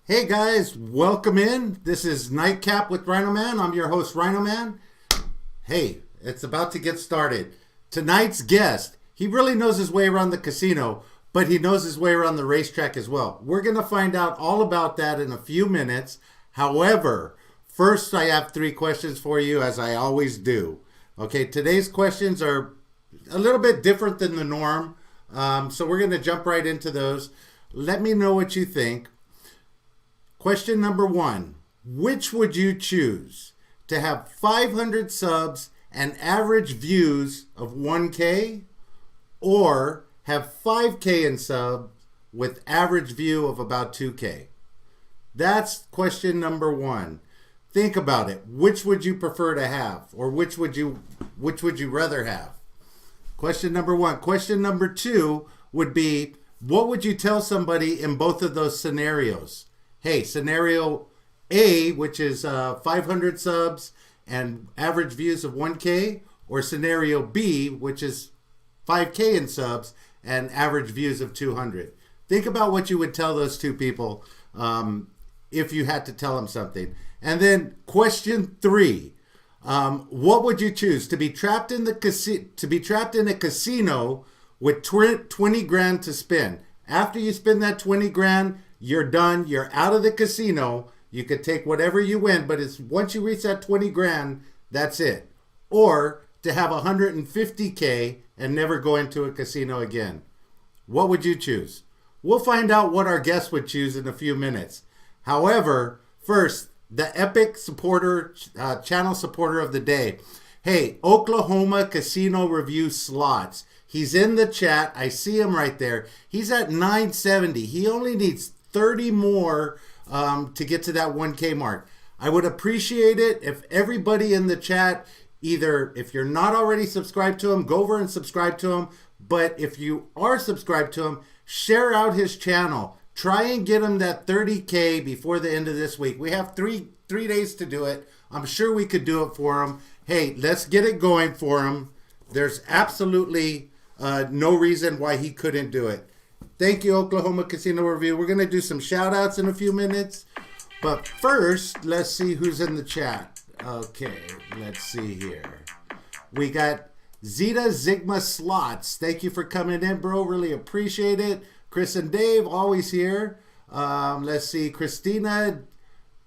Hey guys, welcome in. This is Nightcap with RhinoMan. I'm your host, RhinoMan. Hey, it's about to get started. Tonight's guest, he really knows his way around the casino, but he knows his way around the racetrack as well. We're going to find out all about that in a few minutes. However, first I have three questions for you, as I always do. Okay, today's questions are a little bit different than the norm, so we're going to jump right into those. Let me know what you think. Question number one, which would you choose? To have 500 subs and average views of 1K, or have 5K in subs with average view of about 2K? That's question number one. Think about it. Which would you prefer to have, or which would you rather have? Question number one. Question number two would be, what would you tell somebody in both of those scenarios? Hey, scenario A, which is 500 subs and average views of 1K, or scenario B, which is 5K in subs and average views of 200. Think about what you would tell those two people if you had to tell them something. And then question three, what would you choose? To be trapped in a casino with 20 grand to spend. After you spend that 20 grand, you're done. You're out of the casino. You could take whatever you win, but it's once you reach that 20 grand, that's it. Or to have 150K and never go into a casino again. What would you choose? We'll find out what our guest would choose in a few minutes. However, first, the epic supporter, channel supporter of the day. Hey, Oklahoma Casino Review Slots. He's in the chat. I see him right there. He's at 970. He only needs 30 more to get to that 1K mark. I would appreciate it if everybody in the chat, either if you're not already subscribed to him, go over and subscribe to him. But if you are subscribed to him, share out his channel. Try and get him that 30K before the end of this week. We have three days to do it. I'm sure we could do it for him. Hey, let's get it going for him. There's absolutely no reason why he couldn't do it. Thank you, Oklahoma Casino Review. We're going to do some shout outs in a few minutes. But first, let's see who's in the chat. Okay, let's see here. We got Zeta Sigma Slots. Thank you for coming in, bro. Really appreciate it. Chris and Dave, always here. Let's see. Christina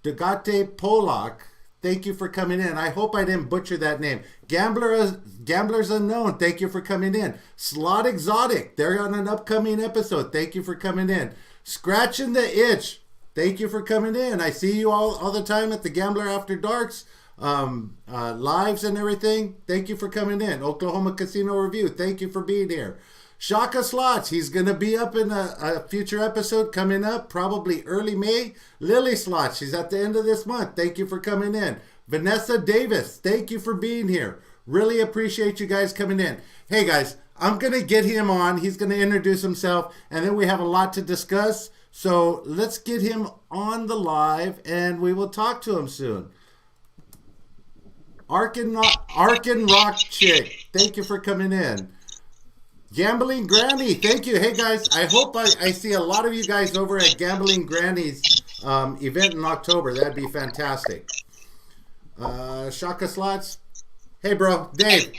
Degate Polak. Thank you for coming in. I hope I didn't butcher that name. Gamblers Unknown, thank you for coming in. Slot Exotic, they're on an upcoming episode. Thank you for coming in. Scratching the Itch, thank you for coming in. I see you all the time at the Gambler After Darks lives and everything. Thank you for coming in. Oklahoma Casino Review, thank you for being here. Shaka Slots, he's going to be up in a future episode coming up, probably early May. Lily Slots, she's at the end of this month. Thank you for coming in. Vanessa Davis, thank you for being here. Really appreciate you guys coming in. Hey guys, I'm going to get him on. He's going to introduce himself, and then we have a lot to discuss. So let's get him on the live, and we will talk to him soon. Arkin Rock Chick, thank you for coming in. Gambling Granny, thank you. Hey guys, I hope I see a lot of you guys over at Gambling Granny's event in October. That'd be fantastic. Shaka Slots. Hey bro, Dave,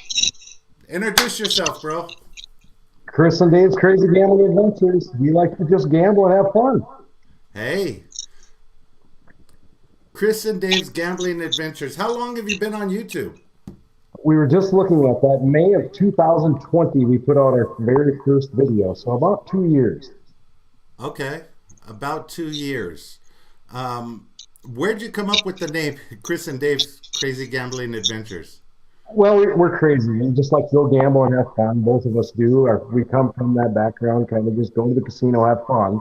introduce yourself, bro. Chris and Dave's Crazy Gambling Adventures. We like to just gamble and have fun. Hey. Chris and Dave's Gambling Adventures. How long have you been on YouTube? We were just looking at that. May of 2020, we put out our very first video, so about 2 years. Okay, about 2 years. Where'd you come up with the name Chris and Dave's Crazy Gambling Adventures? Well, we're crazy. We just like to go gamble and have fun. Both of us do. We come from that background, kind of just go to the casino, have fun.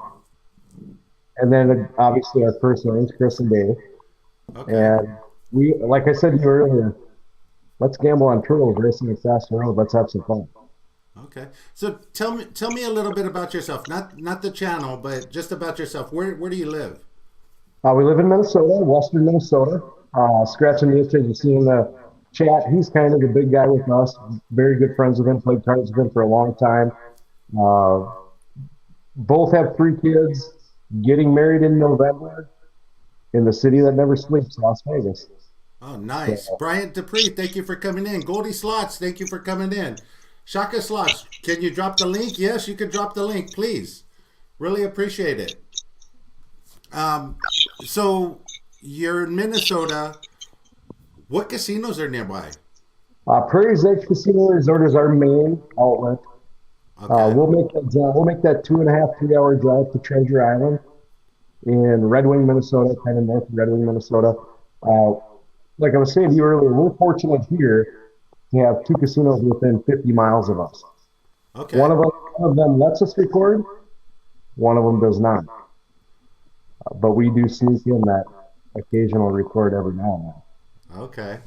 And then obviously our first names, Chris and Dave. Okay. And we, like I said to you earlier, let's gamble on turtles racing a faster road. Let's have some fun. Okay. So tell me a little bit about yourself. Not the channel, but just about yourself. Where do you live? We live in Minnesota, western Minnesota. Scratching the itch, as you see in the chat, he's kind of the big guy with us. Very good friends with him, played cards with him for a long time. Both have 3 kids. getting married in November in the city that never sleeps, Las Vegas. Oh, nice. So, Bryant Dupree, thank you for coming in. Goldie Slots, thank you for coming in. Shaka Slots, can you drop the link? Yes, you can drop the link, please. Really appreciate it. Um, so you're in Minnesota. What casinos are nearby? Prairie's Edge Casino Resort is our main outlet. Okay. We'll make that 2.5, 3 hour drive to Treasure Island in Red Wing, Minnesota, kind of north of Red Wing, Minnesota. Uh, like I was saying to you earlier, we're fortunate here to have two casinos within 50 miles of us. Okay. One of them lets us record, one of them does not. But we do sneak in that occasional record every now and then. Okay.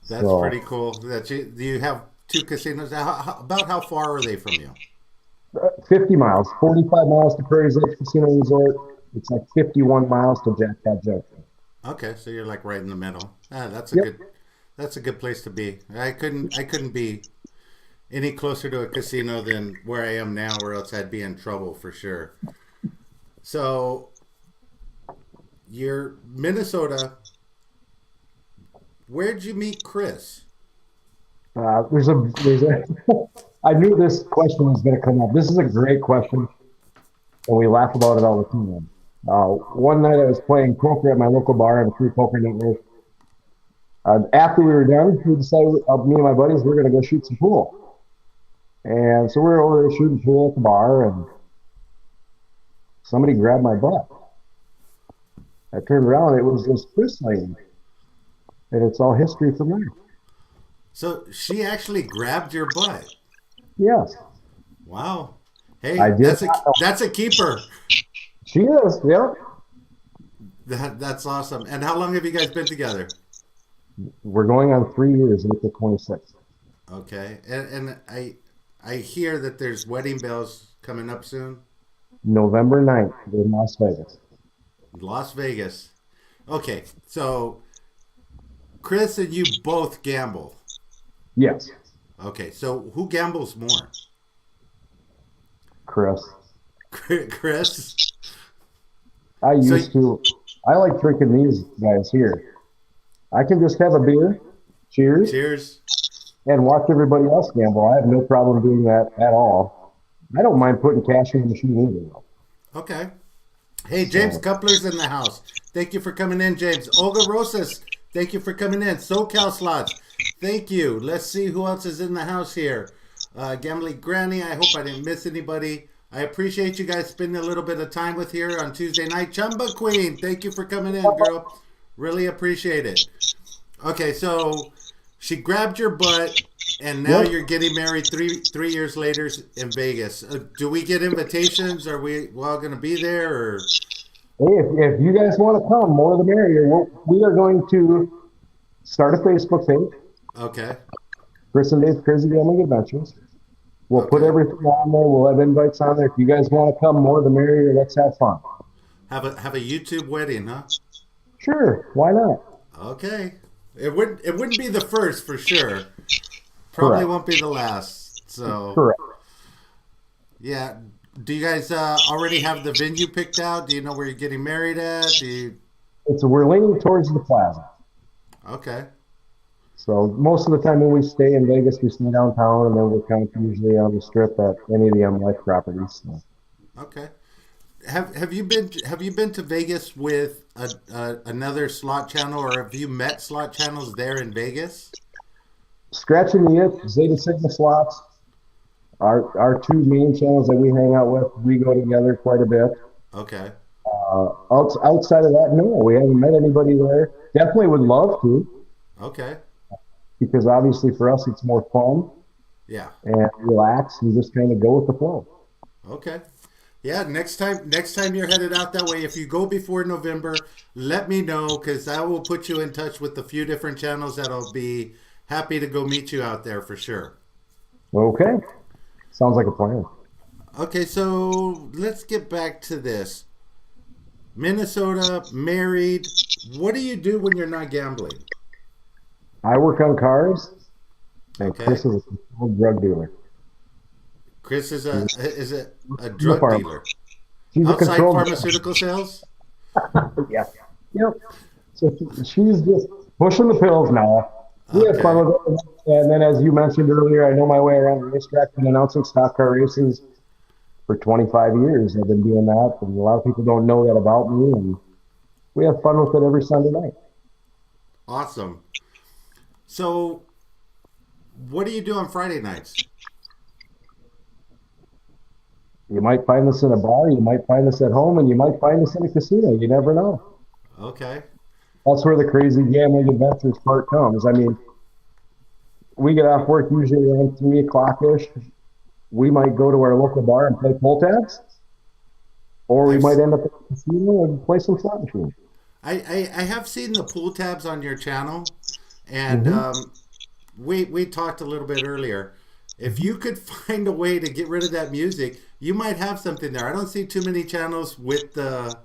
That's pretty So cool. Do you have two casinos? About how far are they from you? 50 miles, 45 miles to Prairie's Edge Casino Resort. It's like 51 miles to Jackpot Junction. Okay, so you're like right in the middle. Yep. That's a good place to be. I couldn't be any closer to a casino than where I am now, or else I'd be in trouble for sure. So you're Minnesota. Where'd you meet Chris? There's a, I knew this question was going to come up. This is a great question, and we laugh about it all the time. One night I was playing poker at my local bar and a free poker network. After we were done, we decided, me and my buddies, we were going to go shoot some pool. And so we were over there shooting pool at the bar, and somebody grabbed my butt. I turned around, and it was this Chris lady, and it's all history from there. So she actually grabbed your butt. Yes, Wow. Hey, I did. that's a keeper. She is, yeah. That's awesome. And how long have you guys been together? We're going on 3 years, April 26th. Okay. And I hear that there's wedding bells coming up soon. November 9th in Las Vegas. Las Vegas. Okay. So Chris and you both gamble. Yes, Okay. So who gambles more? Chris. Chris? I So used to. I like drinking these guys here. I can just have a beer, cheers, cheers. and watch everybody else gamble. I have no problem doing that at all. I don't mind putting cash in the machine either. Okay. Hey, James So, Coupler's in the house. Thank you for coming in, James. Olga Rosas, thank you for coming in. SoCal Slots, thank you. Let's see who else is in the house here. Gambling Granny, I hope I didn't miss anybody. I appreciate you guys spending a little bit of time with here on Tuesday night. Chumba Queen, thank you for coming in, girl. Really appreciate it. Okay, so she grabbed your butt, and now yep. you're getting married three years later in Vegas. Do we get invitations? Are we all going to be there? Or Hey, if you guys want to come, more the merrier. We are going to start a Facebook page, okay, Chris and Dave's Crazy Gambling Adventures. We'll put okay, everything on there. We'll have invites on there. If you guys want to come, more the merrier. Let's have fun. have a YouTube wedding, huh? Sure, why not? Okay, it wouldn't be the first for sure. Probably Correct. won't be the last. So Correct. yeah. Do you guys already have the venue picked out? Do you know where you're getting married at? We're leaning towards the plaza. Okay. So most of the time when we stay in Vegas, we stay downtown, and then we're kind of usually on the strip at any of the M Life properties. So. Okay. Have you been to Vegas with another slot channel, or have you met slot channels there in Vegas? Scratching the itch, Zeta Sigma Slots, our two main channels that we hang out with, we go together quite a bit. Okay. Outside of that, no, we haven't met anybody there. Definitely would love to, Okay. because obviously for us it's more fun Yeah. and relax and just kind of go with the flow. Okay. Yeah, next time you're headed out that way, if you go before November, let me know, because I will put you in touch with a few different channels that'll be happy to go meet you out there for sure. Okay, sounds like a plan. Okay, so let's get back to this. Minnesota, married. What do you do when you're not gambling? I work on cars, and Okay. Chris is a controlled drug dealer. Chris is a He's a drug farmer. dealer. She's a Outside controlled. pharmaceutical sales? Yeah. Yep. So she's just pushing the pills now. We have Okay. fun with it. And then, as you mentioned earlier, I know my way around the racetrack and announcing stock car races for 25 years. I've been doing that, and a lot of people don't know that about me. And we have fun with it every Sunday night. Awesome. So, what do you do on Friday nights? You might find us in a bar, you might find us at home, and you might find us in a casino. You never know. Okay. That's where the crazy gambling adventures part comes. I mean, we get off work usually around 3 o'clock ish. We might go to our local bar and play pull tabs, or we I've might end up at the casino and play some slot machines. I have seen the pool tabs on your channel, and Hmm. we talked a little bit earlier. If you could find a way to get rid of that music, you might have something there. I don't see too many channels with the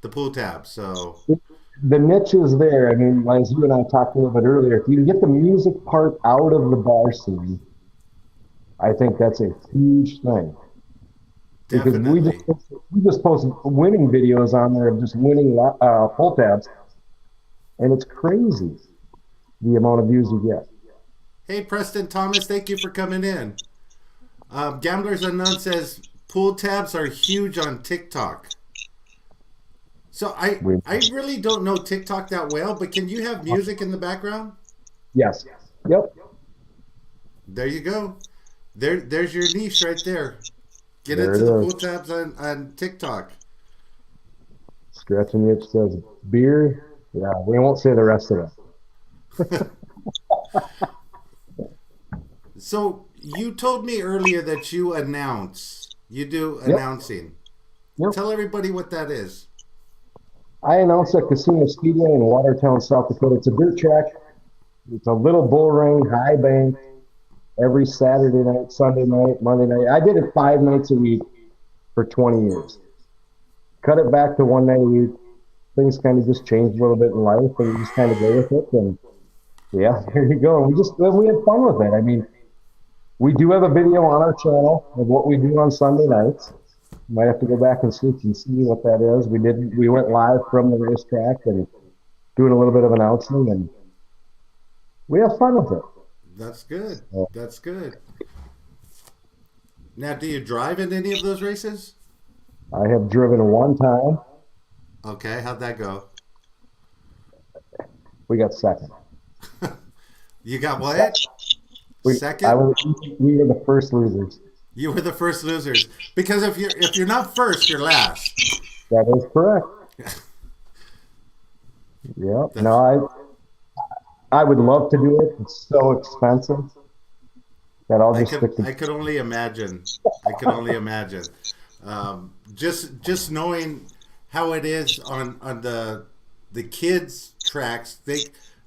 pool tabs. So The niche is there. I mean, as you and I talked a little bit earlier, if you can get the music part out of the bar scene, I think that's a huge thing. Because definitely. we just post winning videos on there of just winning pull tabs, and it's crazy the amount of views you get. Hey, Preston Thomas, thank you for coming in. Gamblers Unknown says pool tabs are huge on TikTok. So We, I really don't know TikTok that well, but can you have music in the background? yes, yep, There you go. There's your niche right there. Get there it into the is. pool tabs on TikTok. Scratching itch says beer. Yeah, we won't say the rest of it. So you told me earlier that you announce. You do Yep, announcing. yep. Tell everybody what that is. I announced at Casino Speedway in Watertown, South Dakota. It's a dirt track. It's a little bull ring, high bank, every Saturday night, Sunday night, Monday night. I did it 5 nights a week for 20 years. Cut it back to one night a week. Things kind of just changed a little bit in life, and you just kind of go with it. And yeah, there you go. We had fun with it. I mean, we do have a video on our channel of what we do on Sunday nights. You might have to go back and search and see what that is. We went live from the racetrack and doing a little bit of announcing, and we have fun with it. That's good. Uh, That's good. Now, do you drive in any of those races? I have driven one time. Okay, how'd that go? We got second. You got Second. what? I Second? was, we were the first losers. You were the first losers. Because if you're not first, you're last. That is correct. Yep. No, That's I would love to do it. It's so expensive that I'll I just could stick to. I could only imagine. I could only imagine. Just knowing how it is on the kids tracks.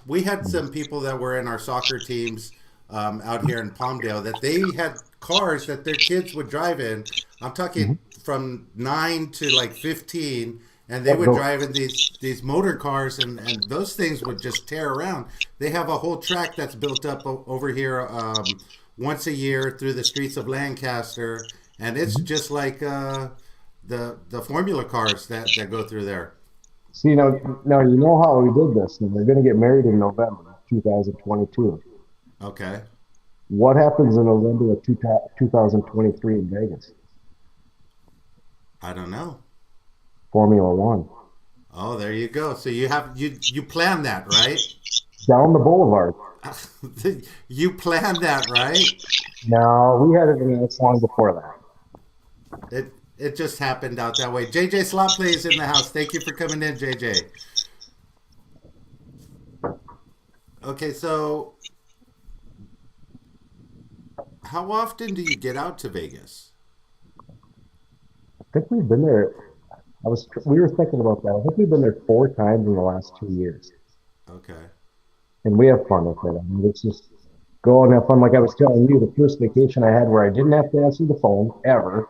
We had some people that were in our soccer teams out here in Palmdale that they had cars that their kids would drive in. I'm talking Mhm. from 9 to like 15, and they Yep, would go. drive in these motor cars, and those things would just tear around. They have a whole track that's built up over here once a year through the streets of Lancaster, and it's Mhm. just like the Formula cars that go through there. See, now you know how we did this, and we're going to get married in November 2022. Okay, What happens in November of 2023 in Vegas? I don't know. Formula One. Oh, there you go. So you plan that, right? Down the boulevard. You planned that, right? No, we had it announced long before that. It just happened out that way. JJ Slot plays in the house. Thank you for coming in, JJ. Okay, so how often do you get out to Vegas? I think we've been there. We were thinking about that. I think we've been there 4 times in the last 2 years, Okay. and we have fun with it. I mean, it's just go and have fun. Like I was telling you, the first vacation I had where I didn't have to answer the phone ever,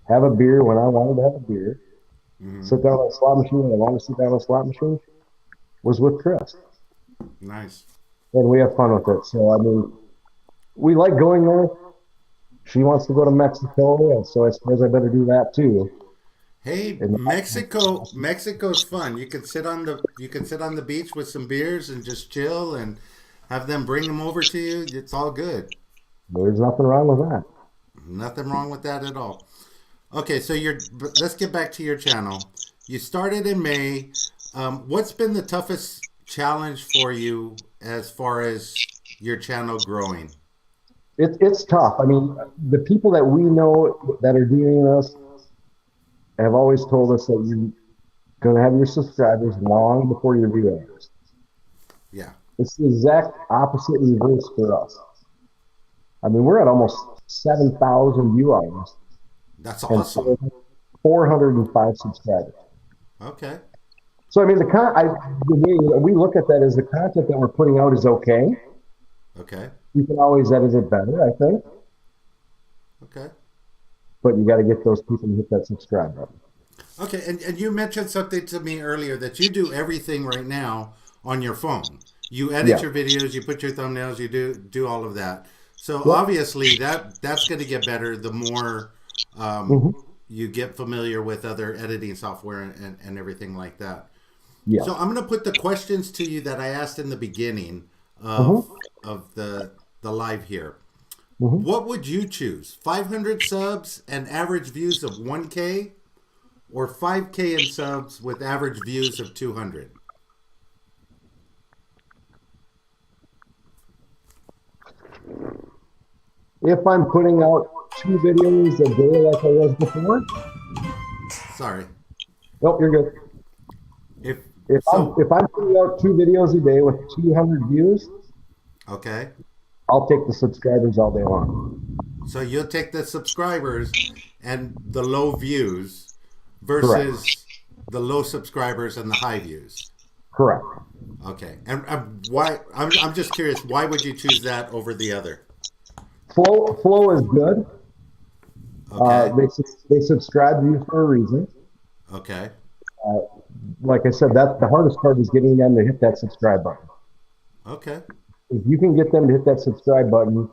have a beer when I wanted to have a beer, Hmm. sit down on a slot machine when I wanted to sit down on a slot machine, was with Chris, Nice. and we have fun with it. So I mean, we like going there. she wants to go to Mexico, and so I suppose I better do that too. Hey, And Mexico's fun. You can sit on the beach with some beers and just chill and have them bring them over to you. It's all good. there's nothing wrong with that. Nothing wrong with that at all. Okay, so let's get back to your channel. You started in May. What's been the toughest challenge for you as far as your channel growing? It's tough. I mean, the people that we know that are doing this have always told us that you're going to have your subscribers long before your viewers. Yeah, It's the exact opposite reverse for us. I mean, we're at almost 7,000 view hours that's and awesome. 405 subscribers. Okay, So, I mean, the way we look at that is the content that we're putting out is okay. okay, You can always edit it better, I think, okay. but you got to get those people to hit that subscribe button. Okay, and you mentioned something to me earlier that you do everything right now on your phone. You edit Yeah. your videos, you put your thumbnails, you do all of that. So Yep. obviously that's going to get better the more Hmm. you get familiar with other editing software and everything like that. Yeah. So I'm going to put the questions to you that I asked in the beginning Hmm. of the live here. Hmm. What would you choose? 500 subs and average views of 1K, or 5K in subs with average views of 200? If I'm putting out 2 videos a day like I was before, Sorry. nope, you're good. If If I'm so, if I'm putting out 2 videos a day with 200 views, okay. I'll take the subscribers all day long. So you'll take the subscribers and the low views Correct. versus the low subscribers and the high views. Correct. Okay. And why? I'm just curious. Why would you choose that over the other? Flow is good. Okay. They subscribe to you for a reason. Okay. Uh, like I said, that the hardest part is getting them to hit that subscribe button. Okay. If you can get them to hit that subscribe button,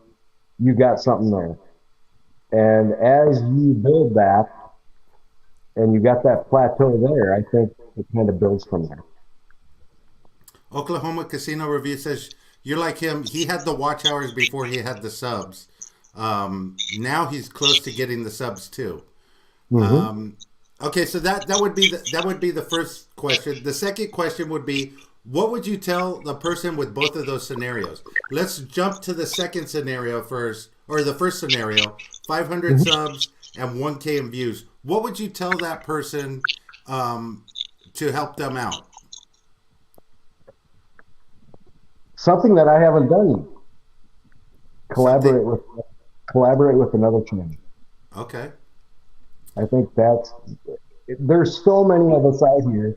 you got something there. And as you build that, and you got that plateau there, I think it kind of builds from there. Oklahoma Casino Review says you're like him. He had the watch hours before he had the subs. Now he's close to getting the subs too. Hmm. Okay, so that would be the first question. The second question would be, what would you tell the person with both of those scenarios? Let's jump to the second scenario first, or the first scenario: 500 Hmm. subs and 1K in views. What would you tell that person to help them out? Something that I haven't done yet. Something. Collaborate with another channel. Okay. I think there's so many of us out here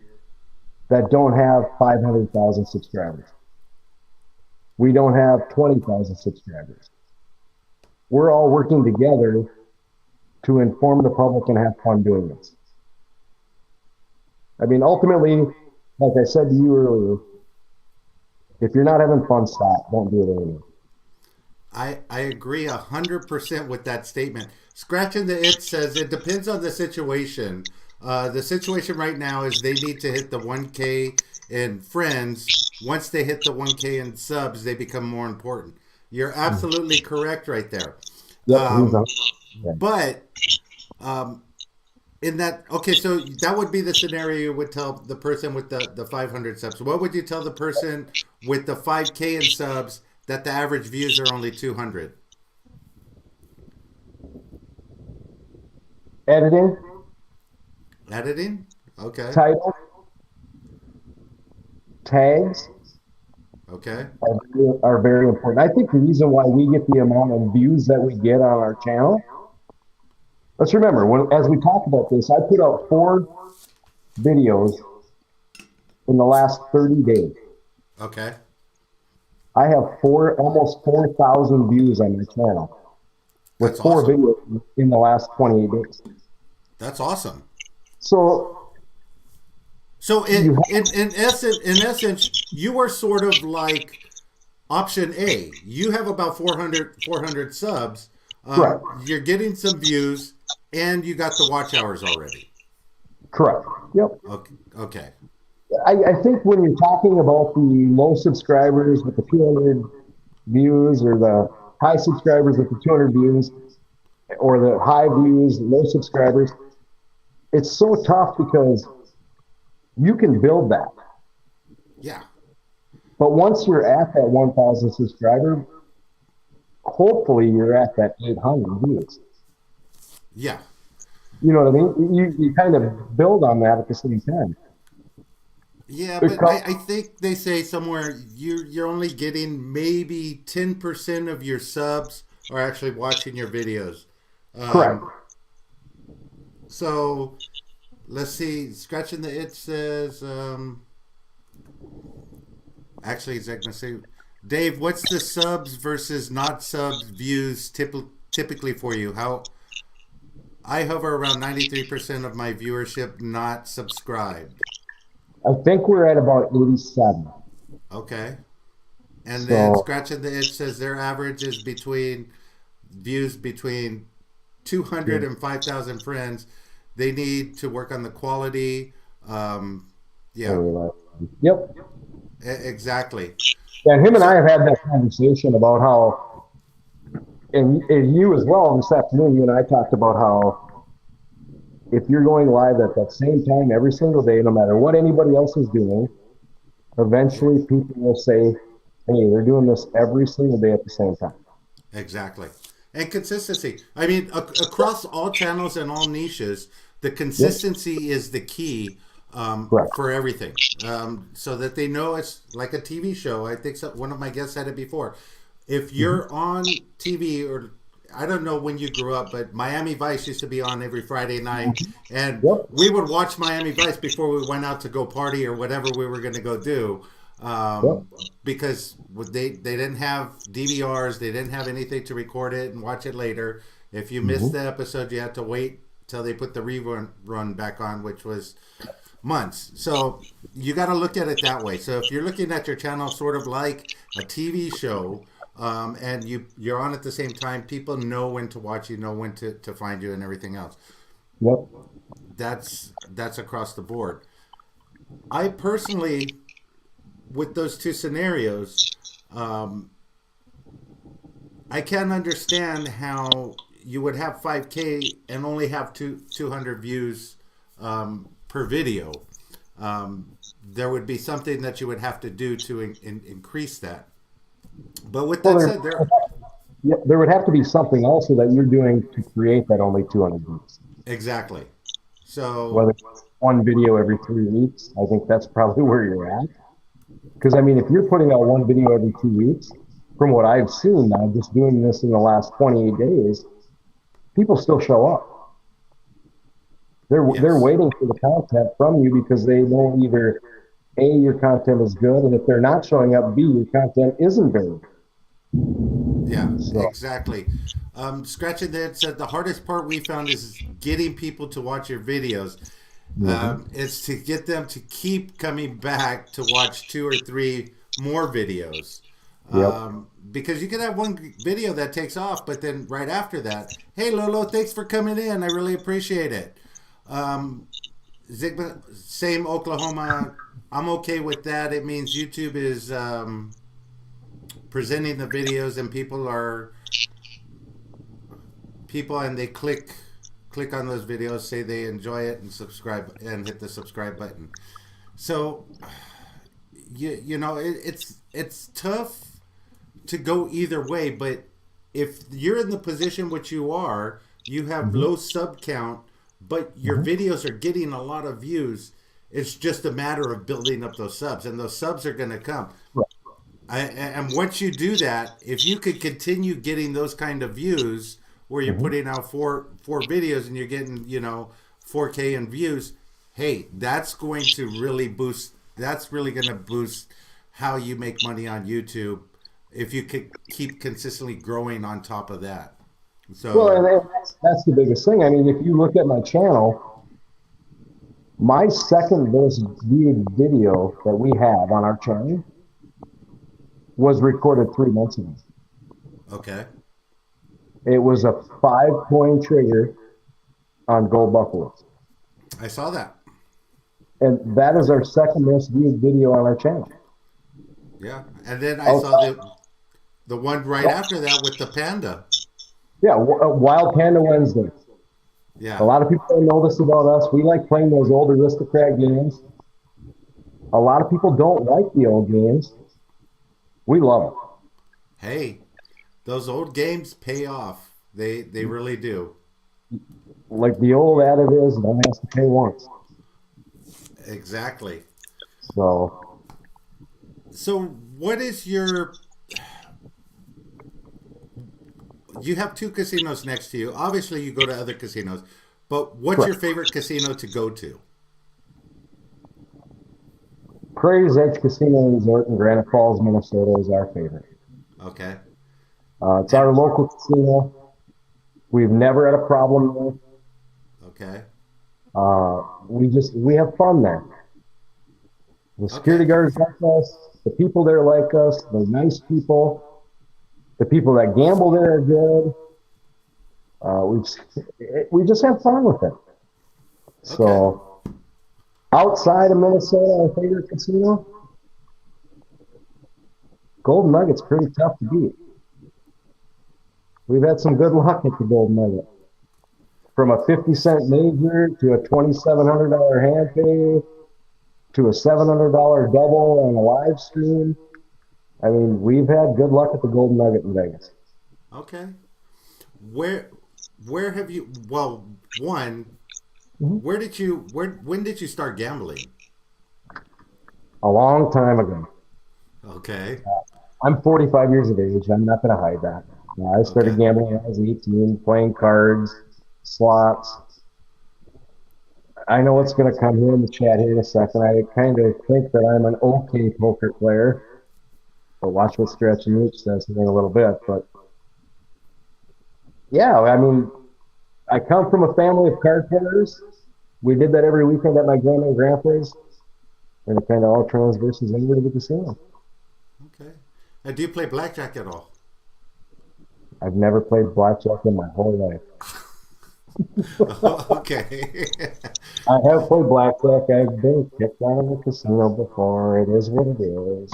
that don't have 500,000 subscribers. We don't have 20,000 subscribers. We're all working together to inform the public and have fun doing this. I mean, ultimately, like I said to you earlier, if you're not having fun, stop. Don't do it anymore. I agree 100% with that statement. Scratching the It says it depends on the situation. The situation right now is they need to hit the 1K in friends. Once they hit the 1K in subs, they become more important. You're absolutely correct right there. Yep, he's Um, on. Yeah. but in that, okay, so that would be the scenario you would tell the person with the 500 subs. What would you tell the person with the 5K in subs that the average views are only 200? Editing, Editing? Okay. title, tags Okay. are very important. I think the reason why we get the amount of views that we get on our channel, let's remember, as we talk about this, I put out 4 videos in the last 30 days. Okay. I have almost 4,000 views on my channel with That's 4 awesome. videos in the last 28 days. That's awesome. So So you in essence, you are sort of like option A. You have about 400 subs. Correct. You're getting some views, and you got the watch hours already. Correct. Yep. Okay. Okay. I think when you're talking about the low subscribers with the 200 views or the high subscribers with the 200 views or the high views, low subscribers, it's so tough because you can build that. Yeah. But once you're at that 1,000 subscriber, hopefully you're at that 800 views. Yeah. You know what I mean? You kind of build on that at the same time. Yeah, but I think they say somewhere you're only getting maybe 10% of your subs are actually watching your videos. Correct. So let's see. Scratching the itch says. Actually, it's going to say, Dave, what's the subs versus not subs views typically for you? How I hover around 93% of my viewership not subscribed. I think we're at about 87. Okay. And then So, Scratching the Itch says their average is between views between 200 yeah. and 5,000 friends. They need to work on the quality. Yeah, Yep. exactly. And him and I So, have had that conversation about how, and you as well this afternoon, you and I talked about how if you're going live at that same time every single day, no matter what anybody else is doing, yeah, eventually people will say, hey, they're doing this every single day at the same time. exactly. And consistency. I mean, across all channels and all niches, the Yep. consistency is the key Correct. for everything. So that they know it's like a TV show. I think one of my guests said it before. If Mm-hmm. you're on TV, or I don't know when you grew up, but Miami Vice used to be on every Friday night, and Yep. we would watch Miami Vice before we went out to go party or whatever we were going to go do, Yep. because they didn't have DVRs, they didn't have anything to record it and watch it later. If you missed Mm-hmm. the episode, you had to wait till they put the rerun back on, which was months. So you got to look at it that way. So if you're looking at your channel sort of like a TV show, and you're on at the same time, people know when to watch you, know when to find you, and everything else. Yep. That's across the board. I personally, with those two scenarios, um, I can't understand how you would have 5K and only have 200 views per video. There would be something that you would have to do to increase that. But with Well, that said, there there would have to be something also that you're doing to create that only 200 views. exactly. So Whether it's one video every 3 weeks, I think that's probably where you're at. Because, I mean, if you're putting out one video every 2 weeks, from what I've seen now, just doing this in the last 28 days, people still show up. They're yes, waiting for the content from you because they know either A, your content is good, and if they're not showing up, B, your content isn't very good. yeah, So, exactly. Scratching that said the hardest part we found is getting people to watch your videos. mhm. It's to get them to keep coming back to watch two or three more videos. Yep. Because you can have one video that takes off, but then right after that, hey Lolo, thanks for coming in. I really appreciate it. Zigma, same Oklahoma. I'm okay with that. It means YouTube is presenting the videos, and people and they click on those videos, say they enjoy it, and subscribe and hit the subscribe button. So you know it's tough to go either way, but if you're in the position which you are, you have Mhm. low sub count, but your Mhm. videos are getting a lot of views. It's just a matter of building up those subs, and those subs are going to come. Right. And once you do that, if you could continue getting those kind of views, where you're Mhm. putting out four videos and you're getting 4K in views, hey, that's going to really boost. That's really going to boost how you make money on YouTube if you could keep consistently growing on top of that. Well, and So that's the biggest thing. I mean, if you look at my channel, my second most viewed video that we have on our channel was recorded 3 months ago. okay, It was a 5-coin trigger on Gold Buffaloes. I saw that. And that is our second most viewed video on our channel. Yeah, and then I Oh, saw the one right after that with the panda. yeah, Wild Panda Wednesday. A Yeah. lot of people don't know this about us. We like playing those old aristocrat games. A lot of people don't like the old games. We love Hey, those old games pay off. They really do. them. Like the old adage is, don't ask to pay once. Exactly. So, So, what is your? You have two casinos next to you. Obviously, you go to other casinos, but what's your correct. favorite casino to go to? Prairie's Edge Casino Resort in Granite Falls, Minnesota is our favorite. Okay. It's And our local casino. We've never had a problem there. okay. We have fun there. The security Okay. guards like us. The people there like us. They're nice people. The people that gamble there are good. We just have fun with it. Okay. So outside of Minnesota, our favorite casino, Golden Nugget's pretty tough to beat. We've had some good luck at the Golden Nugget. From a 50-cent major to a $2,700 hand pay to a $700 double on a live stream. I mean, we've had good luck at the Golden Nugget in Vegas. Okay. Where where have you? Well, one. Mhm. Where did you? Where? When did you start gambling? A long time ago. Okay. I'm 45 years of age. I'm not going to hide that. I started Okay. gambling when I was 18, playing cards, slots. I know what's going to come here in the chat here in a second. I kind of think that I'm an okay poker player. But watch what Stretch and Mooch says here in a little bit. But yeah, I mean, I come from a family of card players. We did that every weekend at my grandma and grandpa's, and it kind of all transverses over to the casino. Okay. Do you play blackjack at all? I've never played blackjack in my whole life. Okay. I have played blackjack. I've been kicked out of the casino before. It is what it is.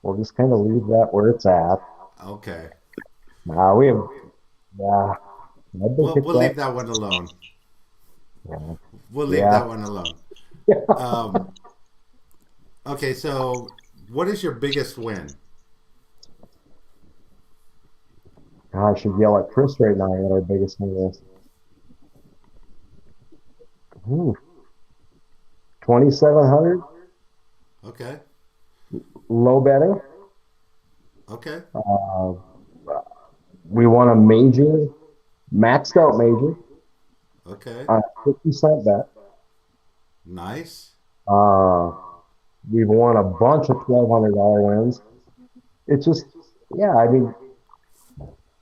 We'll just kind of leave that where it's at. Okay. We have, yeah, I've been We'll kicked leave out. that one alone. Yeah, We'll leave yeah. that one alone. Um, okay. So, what is your biggest win? I should yell at Chris right now what our biggest one is. 2,700 Okay. low betting. Okay. Uh, we won a major, maxed out major Okay. on a 50-cent bet. Nice. Uh, we've won a bunch of $1,200 wins. It's just, yeah, I mean,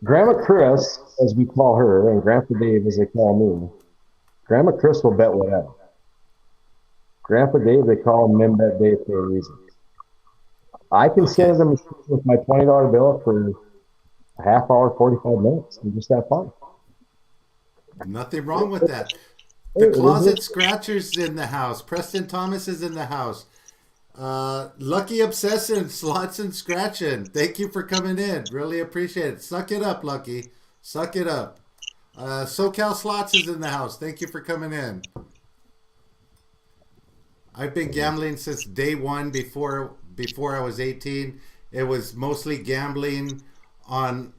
Grandma Chris, as we call her, and Grandpa Dave, as they call me, Grandma Chris will bet whatever. Grandpa Dave, they call him Min Bet Dave for a reason. I can sit Okay. at the machine with my $20 bill for a half hour, 45 minutes, and just have fun. Nothing wrong with that. The It is closet what scratchers in the house. Preston Thomas is in the house. Lucky Obsession, Slots and Scratching. Thank you for coming in. Really appreciate it. Suck it up, Lucky. Suck it up. SoCal Slots is in the house. Thank you for coming in. I've been gambling since day one before I was 18. It was mostly gambling on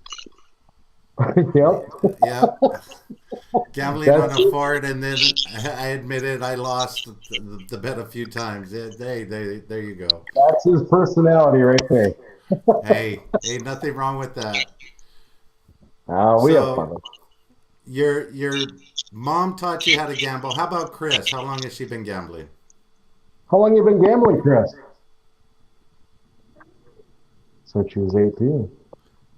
Yep. yeah, gambling on That's a fart, and then I admitted I lost the bet a few times. Yeah, there you go. that's his personality right there. Hey, nothing wrong with that. We have So fun. your mom taught you how to gamble. How about Chris? How long has she been gambling? How long you been gambling, Chris? Since she was 18.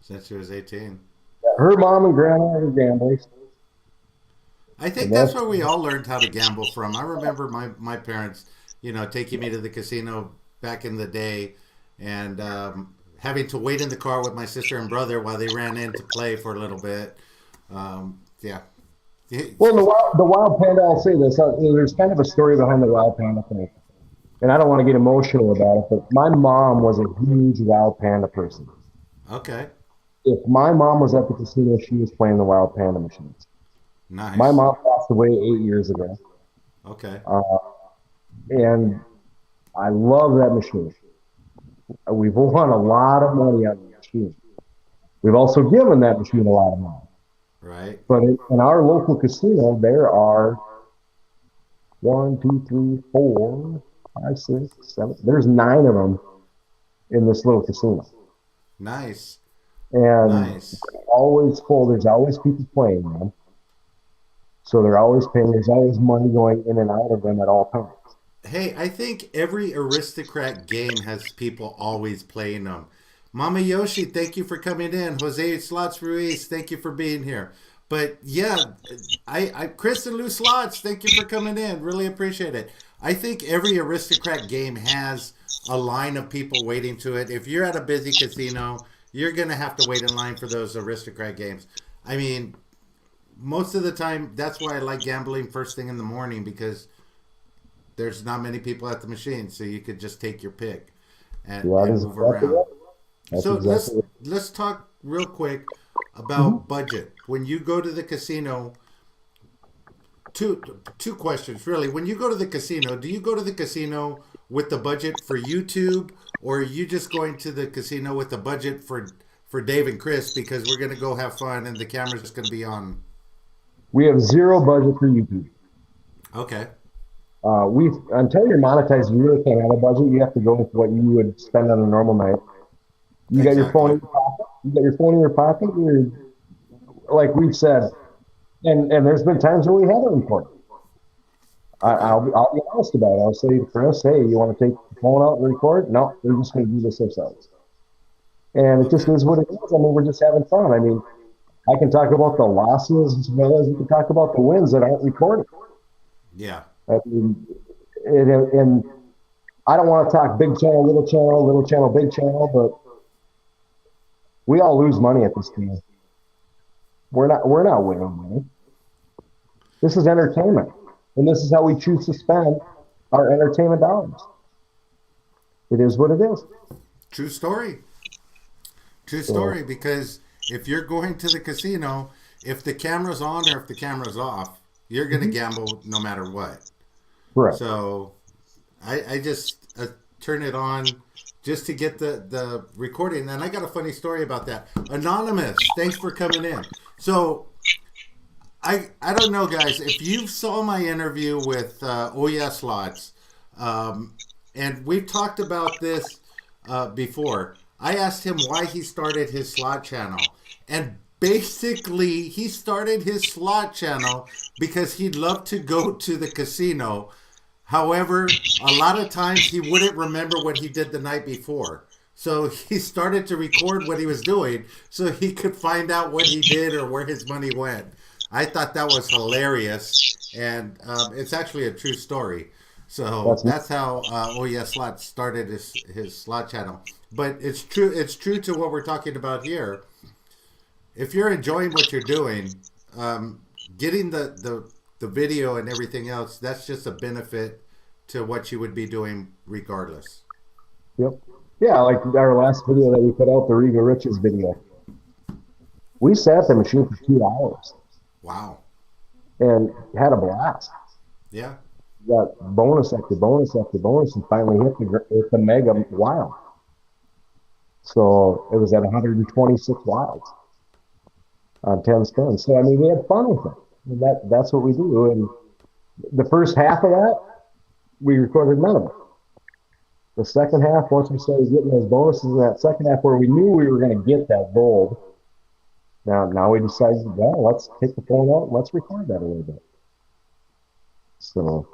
Since she was 18. Her mom and grandma were gamblers, I and think that's that's where we all learned how to gamble from. I remember my parents, taking me to the casino back in the day, and having to wait in the car with my sister and brother while they ran in to play for a little bit. Yeah. Well, the wild panda. I'll say this. There's kind of a story behind the wild panda thing, and I don't want to get emotional about it, but my mom was a huge wild panda person. Okay. If my mom was at the casino, she was playing the wild panda machines. My Nice. mom passed away 8 years ago, Okay. and I love that machine. We've won a lot of money on the machine. We've also given that machine a lot of money. Right. But in our local casino, there are one, two, three, four, five, six, seven. There's 9 of them in this little casino, Nice. and Nice. they're always full. There's always people playing them, so they're always paying. There's always money going in and out of them at all times. Hey, I think every aristocrat game has people always playing them. Mama Yoshi, thank you for coming in. Jose Slots Ruiz, thank you for being here. But yeah, Chris and Lou Slots, thank you for coming in. Really appreciate it. I think every aristocrat game has a line of people waiting to it. If you're at a busy casino, you're gonna have to wait in line for those aristocrat games. I mean, most of the time, that's why I like gambling first thing in the morning because there's not many people at the machine, so you could just take your pick That and is move exactly around. it. That's So let's exactly it. let's talk real quick Mhm. about budget. When you go to the casino, two questions really. When you go to the casino, do you go to the casino with the budget for YouTube, or are you just going to the casino with the budget for Dave and Chris because we're gonna go have fun and the camera's just gonna be on? We have zero budget for YouTube. Okay. We until you're monetized, you really can't have a budget. You have to go with what you would spend on a normal night. You got your phone Exactly. in your pocket. You got your phone in your pocket. You're like we've said, and there's been times where we haven't recorded. Okay. I'll be honest about it. I'll say to Chris, hey, you want to take the phone out and record? No, we're just going to do this ourselves. And it just Okay. is what it is. I mean, we're just having fun. I mean, I can talk about the losses as well as we can talk about the wins that aren't recorded. Yeah. I mean, and I don't want to talk big channel, little channel, big channel, but we all lose money at this game. We're not winning money. This is entertainment, and this is how we choose to spend our entertainment dollars. It is what it is. True story. True So, story. Because if you're going to the casino, if the camera's on or if the camera's off, you're gonna mhm, gamble no matter what. correct. So I just turn it on just to get the recording. And I got a funny story about that. Anonymous, thanks for coming in. So I don't know, guys, if you saw my interview with Oya Slots, and we've talked about this before. I asked him why he started his slot channel, and basically he started his slot channel because he'd love to go to the casino. However, a lot of times he wouldn't remember what he did the night before. So he started to record what he was doing so he could find out what he did or where his money went. I thought that was hilarious, and it's actually a true story. So That's that's how Oh Yeah Slot started his slot channel. But it's true. It's true to what we're talking about here. If you're enjoying what you're doing, um, getting the video and everything else, that's just a benefit to what you would be doing regardless. yep. Yeah, like our last video that we put out, the Riga Riches video. We sat at the machine for 2 hours Wow. and had a blast. Yeah. Got bonus after bonus after bonus, and finally hit the mega wild. So it was at 126 wilds on 10 spins. So I mean, we had fun with it. And that's what we do. And the first half of that, we recorded none of it. The second half, once we started getting those bonuses in that second half, where we knew we were going to get that gold, now we decided, well, let's take the phone out and let's record that a little bit. So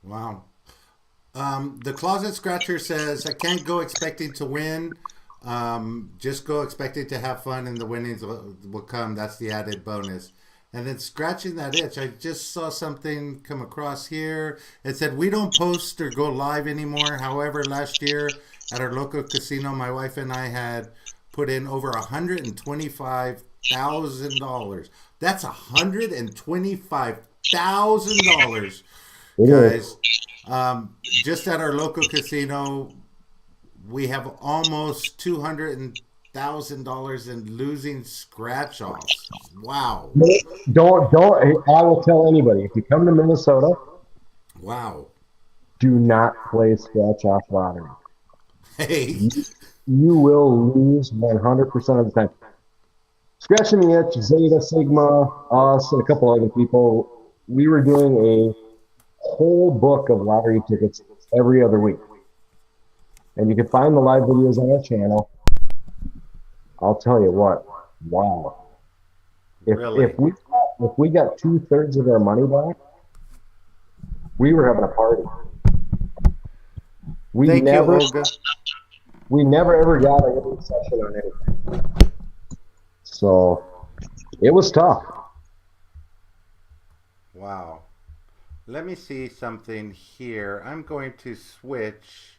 Wow. The Closet Scratcher says, I can't go expecting to win. Just go expecting to have fun and the winnings will come. That's the added bonus. And then scratching that itch, I just saw something come across here. It said, we don't post or go live anymore. However, last year at our local casino, my wife and I had put in over $125,000. That's $125,000, It is. guys. Just at our local casino, we have almost $200,000 in losing scratch offs. Wow. Don't. I will tell anybody, if you come to Minnesota, Wow. do not play scratch off lottery. Hey. You will lose 100% of the time. Scratching the Itch, Zeta, Sigma, us, and a couple other people, we were doing a whole book of lottery tickets every other week. And you can find the live videos on our channel. I'll tell you what, wow. Really? If we got 2/3 of our money back, we were having a party. Thank you, Olga. We never ever got a winning session on anything. So it was tough. Wow. Let me see something here. I'm going to switch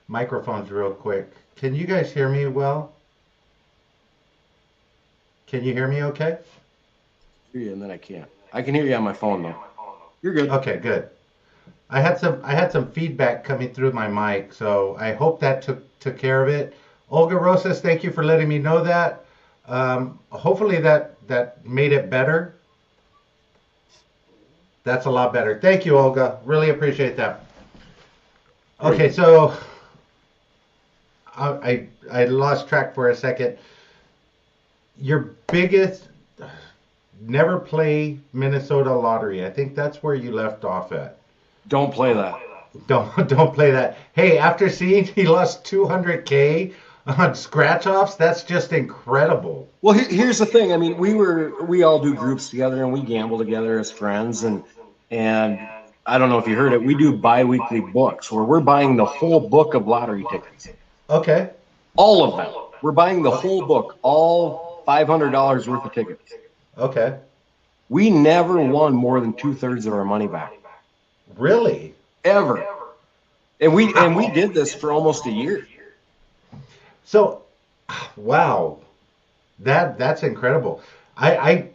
microphones real quick. Can you guys hear me well? Can you hear me okay? Hear you, and then I can't. I can hear you on my phone though. You're good. Okay, good. I had some feedback coming through my mic, so I hope that took care of it. Olga Rosas, thank you for letting me know that. Hopefully that made it better. That's a lot better. Thank you, Olga. Really appreciate that. Okay, so I lost track for a second. Your biggest, never play Minnesota lottery. I think that's where you left off at. Don't play that. Don't play that. Hey, after seeing he lost $200K on scratch offs, that's just incredible. Well, here's the thing. I mean, we all do groups together and we gamble together as friends, and I don't know if you heard it. We do bi-weekly books where we're buying the whole book of lottery tickets. Okay. All of them. We're buying the whole book, all $500 worth of tickets. Okay. We never won more than 2/3 of our money back. Really? Ever. And we did this for almost a year. So, wow, that's incredible. I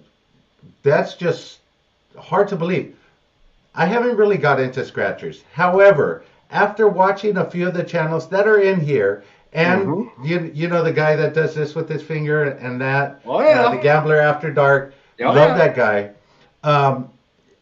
that's just hard to believe. I haven't really got into scratchers. However, after watching a few of the channels that are in here, and you know the guy that does this with his finger and that, the Gambler After Dark, love that guy.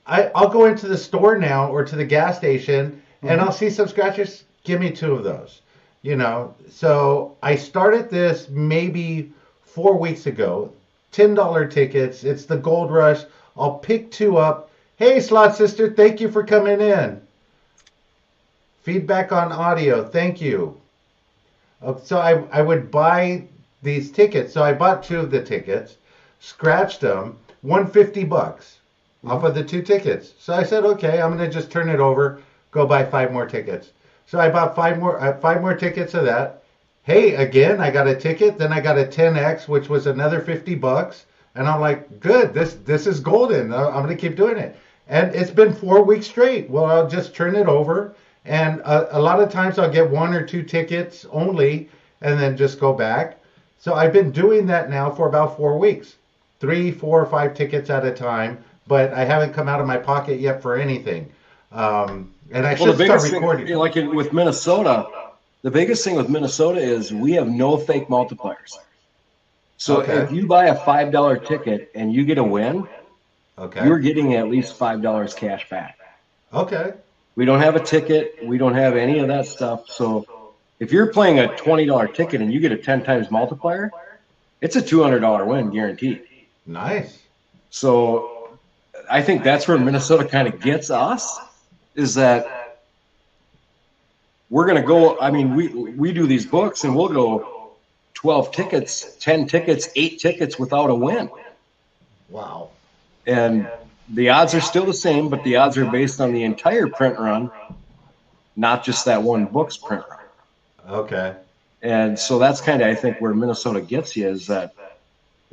I'll go into the store now or to the gas station and I'll see some scratchers. Give me 2 of those. You know, so I started this maybe 4 weeks ago. $10 tickets. It's the Gold Rush. I'll pick 2 up. Hey, Slot Sister, thank you for coming in. Feedback on audio. Thank you. So I would buy these tickets. So I bought 2 of the tickets, scratched them, won $50 off of the 2 tickets. So I said, okay, I'm going to just turn it over, go buy 5 more tickets. So I bought 5 more tickets of that. Hey, again, I got a ticket. Then I got a 10X, which was another $50. And I'm like, good, this is golden. I'm going to keep doing it. And it's been 4 weeks straight. Well, I'll just turn it over. And a lot of times I'll get 1 or 2 tickets only and then just go back. So I've been doing that now for about 4 weeks. 3, 4, 5 tickets at a time. But I haven't come out of my pocket yet for anything. And I should start recording. Thing, like with Minnesota, the biggest thing with Minnesota is we have no fake multipliers. So if you buy a $5 ticket and you get a win, you're getting at least $5 cash back. Okay. We don't have a ticket. We don't have any of that stuff. So if you're playing a $20 ticket and you get a 10 times multiplier, it's a $200 win guaranteed. Nice. So I think that's where Minnesota kind of gets us. Is that we're going to go, I mean, we do these books and we'll go 12 tickets, 10 tickets, 8 tickets without a win. Wow. And the odds are still the same, but the odds are based on the entire print run, not just that one book's print run. Okay. And so that's kind of, I think, where Minnesota gets you is that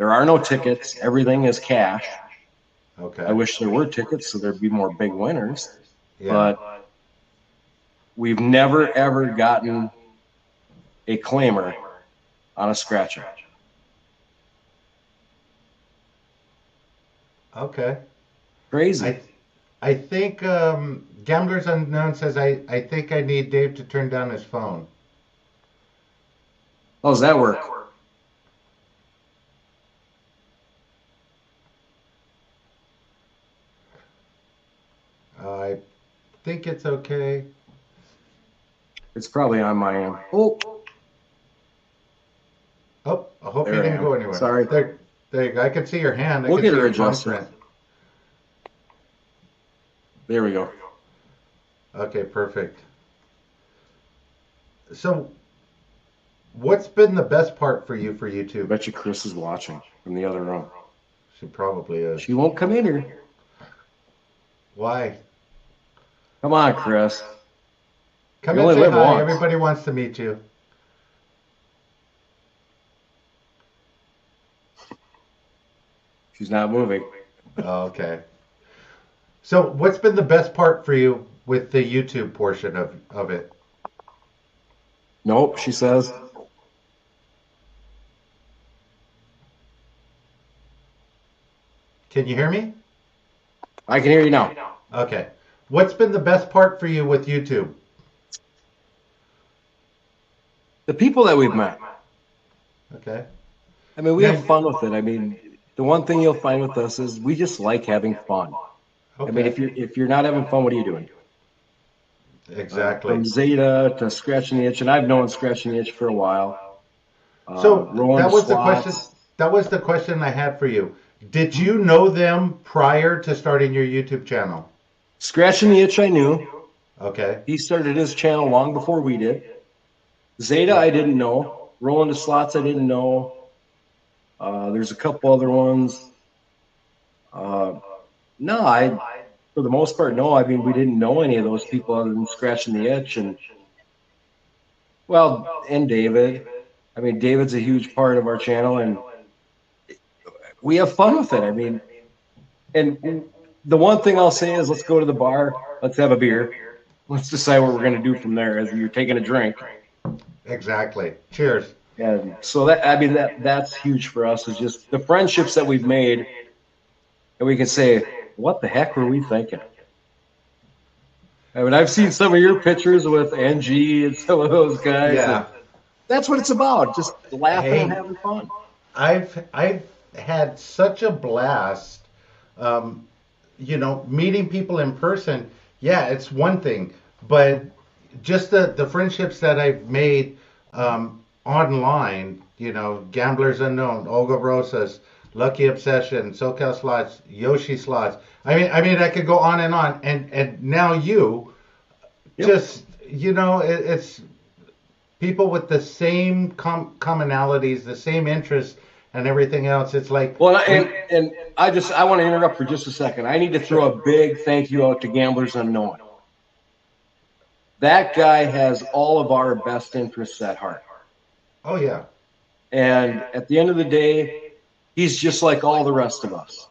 There are no tickets. Everything is cash. Okay. I wish there were tickets so there'd be more big winners. Yeah. But we've never, ever gotten a claimer on a scratcher. Okay. Crazy. I think Gamblers Unknown says I think I need Dave to turn down his phone. How does that work? I think it's okay. It's probably on my end. Oh, Oh, I hope There you I didn't am. go anywhere. Sorry. There you go. I can see your hand. We'll I can get see her your adjusted. thumbprint. there we go. Okay, perfect. So, what's been the best part for you for I YouTube? bet you Chris is watching from the other room. She probably is. She won't come in here. Why? Come on, Chris. Come You and only say live hi. once. Everybody wants to meet you. She's not moving. Oh, okay. So, what's been the best part for you with the YouTube portion of it? Nope, she says. Can you hear me? I can hear you now. Okay. What's been the best part for you with YouTube? The people that we've met. Okay. I mean, we have fun with it. I mean, the one thing you'll find with us is we just like having fun. Okay. I mean, if you're not having fun, what are you doing? Exactly. From Zeta to Scratching the Itch, and I've known Scratching the Itch for a while. So Rolling that was the Slots. question. That was the question I had for you. Did you know them prior to starting your YouTube channel? Scratching the Itch, I knew. Okay. He started his channel long before we did. Zeta, I didn't know. Rolling the Slots, I didn't know. There's a couple other ones. No, for the most part, no. I mean, we didn't know any of those people other than Scratching the Itch and David. I mean, David's a huge part of our channel, and we have fun with it. I mean, and the one thing I'll say is, let's go to the bar, let's have a beer, let's decide what we're going to do from there as you're taking a drink. Exactly. Cheers. And so that's huge for us, is just the friendships that we've made, and we can say, what the heck were we thinking? I mean, I've seen some of your pictures with NG and some of those guys. Yeah. And that's what it's about, just laughing and Hey. having fun. I've had such a blast. Meeting people in person. Yeah, it's one thing, but just the friendships that I've made online. Gamblers Unknown, Olga Rosas, Lucky Obsession, SoCal Slots, Yoshi Slots. I mean, I could go on, and now you, Yep. just it's people with the same commonalities, the same interests, and everything else. It's like, Well, and I want to interrupt for just a second. I need to throw a big thank you out to Gamblers Unknown. That guy has all of our best interests at heart. oh yeah, And at the end of the day, he's just like all the rest of us.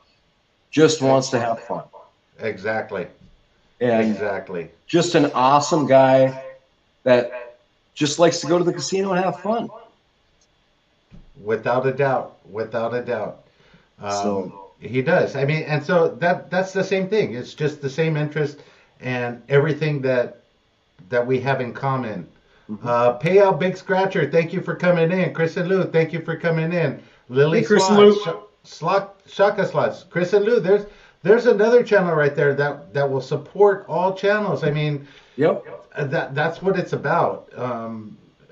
Just wants to have fun. exactly, And exactly. just an awesome guy that just likes to go to the casino and have fun. Without a doubt, without a doubt. So- He does. I mean, and so that's the same thing. It's just the same interest and everything that we have in common. Payout Big Scratcher, thank you for coming in. Chris and Lou, thank you for coming in. Lily Hey, Chris and Slots, Shaka Slots. Chris and Lou, there's another channel right there that will support all channels. I mean, Yep. that's what it's about.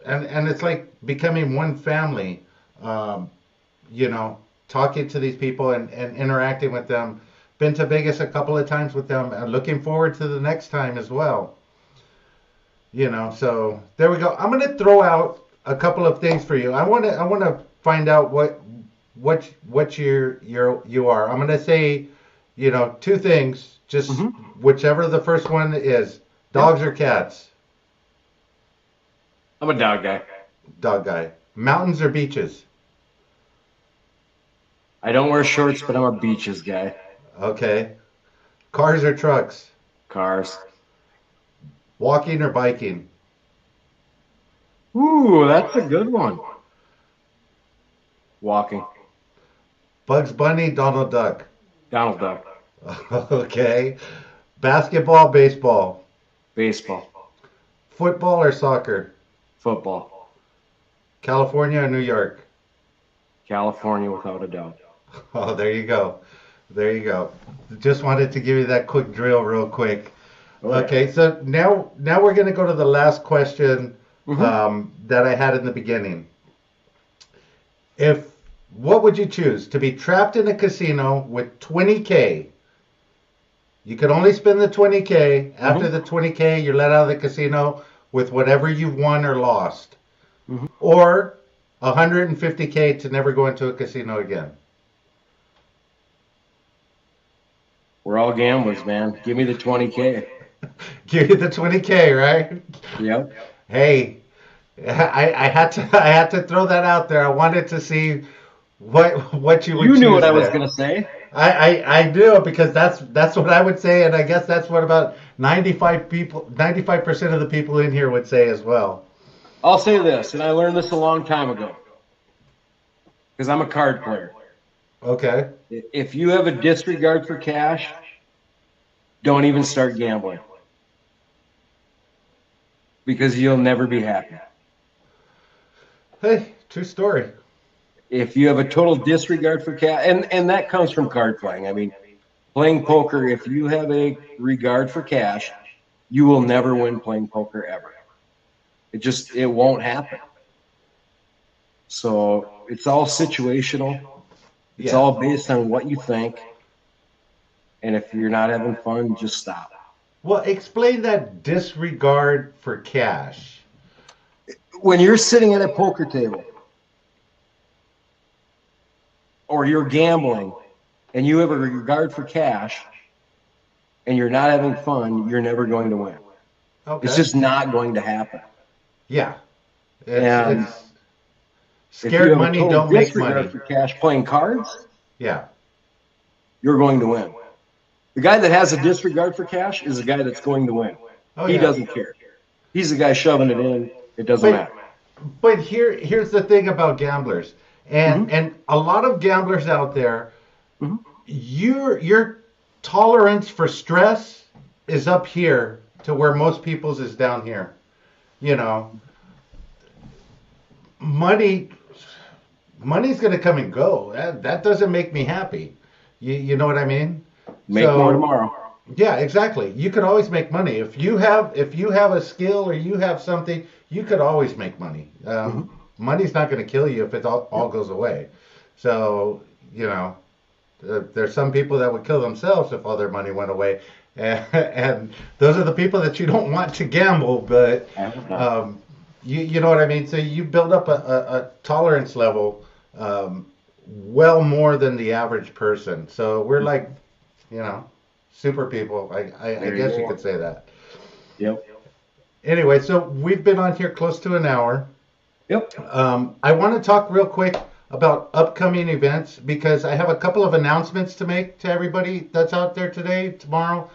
And it's like becoming one family. Talking to these people and interacting with them. Been to Vegas a couple of times with them, and looking forward to the next time as well. So there we go. I'm gonna throw out a couple of things for you. I wanna find out what you are. I'm gonna say, two things. Just whichever the first one is. Dogs or cats? I'm a dog guy. Dog guy. Mountains or beaches? I don't wear shorts, but I'm a beaches guy. Okay. Cars or trucks? Cars. Walking or biking? Ooh, that's a good one. Walking. Bugs Bunny, Donald Duck. Donald Duck. Okay. Basketball, baseball. Baseball. Football or soccer? Football. California or New York? California, without a doubt. Oh, there you go. There you go. Just wanted to give you that quick drill real quick. Okay, so now we're going to go to the last question that I had in the beginning. What would you choose? To be trapped in a casino with 20K. You could only spend the 20K. After the 20K, you're let out of the casino with whatever you've won or lost. Or 150K to never go into a casino again. We're all gamblers, man. Give me the 20K. Give you the 20K, right? Yep. Hey, I had to throw that out there. I wanted to see what you would choose. You knew what I was there. going to say. I do, because that's what I would say, and I guess that's what about 95% of the people in here would say as well. I'll say this, and I learned this a long time ago, because I'm a card player. Okay. If you have a disregard for cash, don't even start gambling, because you'll never be happy. Hey, true story. If you have a total disregard for cash, and that comes from card playing. I mean, playing poker, if you have a regard for cash, you will never win playing poker ever. It won't happen. So it's all situational. It's all based on what you think. And if you're not having fun, just stop. Well, explain that disregard for cash. When you're sitting at a poker table or you're gambling and you have a regard for cash and you're not having fun, you're never going to win. Okay. It's just not going to happen. Yeah. And it's scared money don't make money. For cash playing cards, Yeah. you're going to win. The guy that has a disregard for cash is the guy that's going to win. He doesn't care. He's the guy shoving it in. It doesn't matter. But here's the thing about gamblers, and a lot of gamblers out there, your tolerance for stress is up here to where most people's is down here. You know, money's going to come and go. That doesn't make me happy. You know what I mean? Make more tomorrow. Yeah, exactly. You could always make money if you have a skill or you have something. You could always make money. Money's not going to kill you if it all goes away. So there's some people that would kill themselves if all their money went away, and those are the people that you don't want to gamble. But you know what I mean. So you build up a tolerance level well more than the average person. So we're like, super people. I guess you could say that. Yep. Anyway, so we've been on here close to an hour. Yep. I want to talk real quick about upcoming events because I have a couple of announcements to make to everybody that's out there today, tomorrow.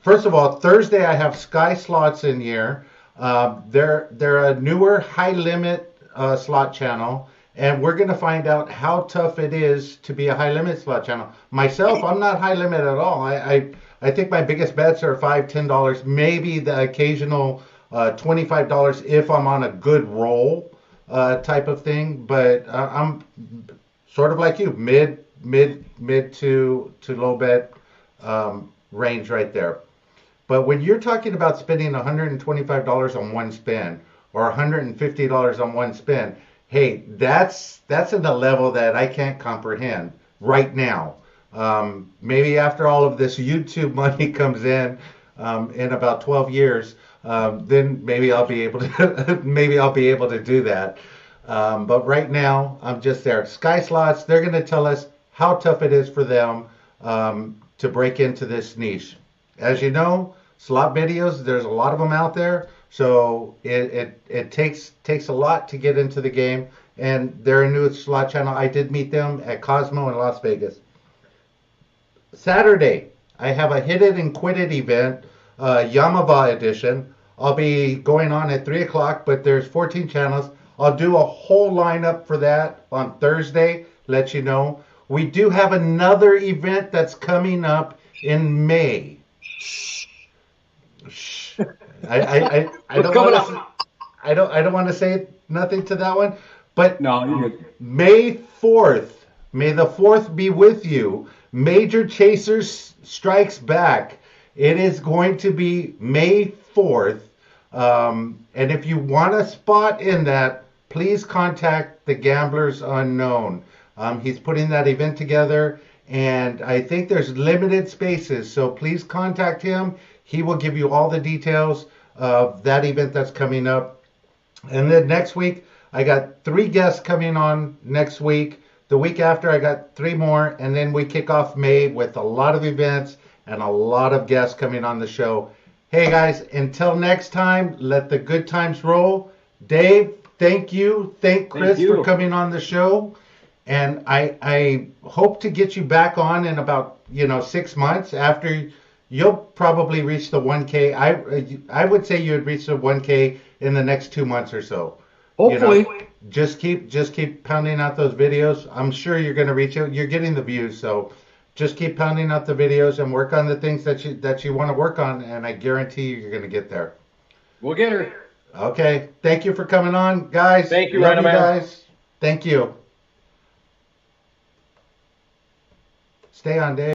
First of all, Thursday I have Sky Slots in here. They're a newer high limit slot channel, and we're going to find out how tough it is to be a high limit slot channel. Myself, I'm not high limit at all. I think my biggest bets are $5, $10, maybe the occasional $25 if I'm on a good roll type of thing. But I'm sort of like you, mid to low bet range right there. But when you're talking about spending $125 on one spin or $150 on one spin, hey, that's at a level that I can't comprehend right now. Maybe after all of this YouTube money comes in about 12 years, then maybe I'll be able to do that. But right now, I'm just there. Sky Slots, they're going to tell us how tough it is for them to break into this niche. As you know, slot videos, there's a lot of them out there. So it takes a lot to get into the game, and they're a new slot channel. I did meet them at Cosmo in Las Vegas. Saturday, I have a Hit It and Quit It event, Yamava edition. I'll be going on at 3 o'clock, but there's 14 channels. I'll do a whole lineup for that on Thursday, let you know. We do have another event that's coming up in May. Shh. I don't want to. I don't want to say nothing to that one, but No, you're good. May 4th. May the 4th be with you. Major Chasers Strikes Back. It is going to be May 4th. And if you want a spot in that, please contact the Gamblers Unknown. He's putting that event together, and I think there's limited spaces, so please contact him. He will give you all the details of that event that's coming up. And then next week, I got 3 guests coming on next week. The week after, I got 3 more, and then we kick off May with a lot of events and a lot of guests coming on the show. Hey guys, until next time, let the good times roll. Dave, thank you. Thank Chris for coming on the show. And I hope to get you back on in about 6 months after you'll probably reach the 1K. I would say you would reach the 1K in the next 2 months or so. Hopefully. Just keep pounding out those videos. I'm sure you're going to reach it. You're getting the views, so just keep pounding out the videos and work on the things that you want to work on, and I guarantee you're going to get there. We'll get her. Okay. Thank you for coming on, guys. Thank you, Love RhinoMan. guys. Thank you. Stay on, Dave.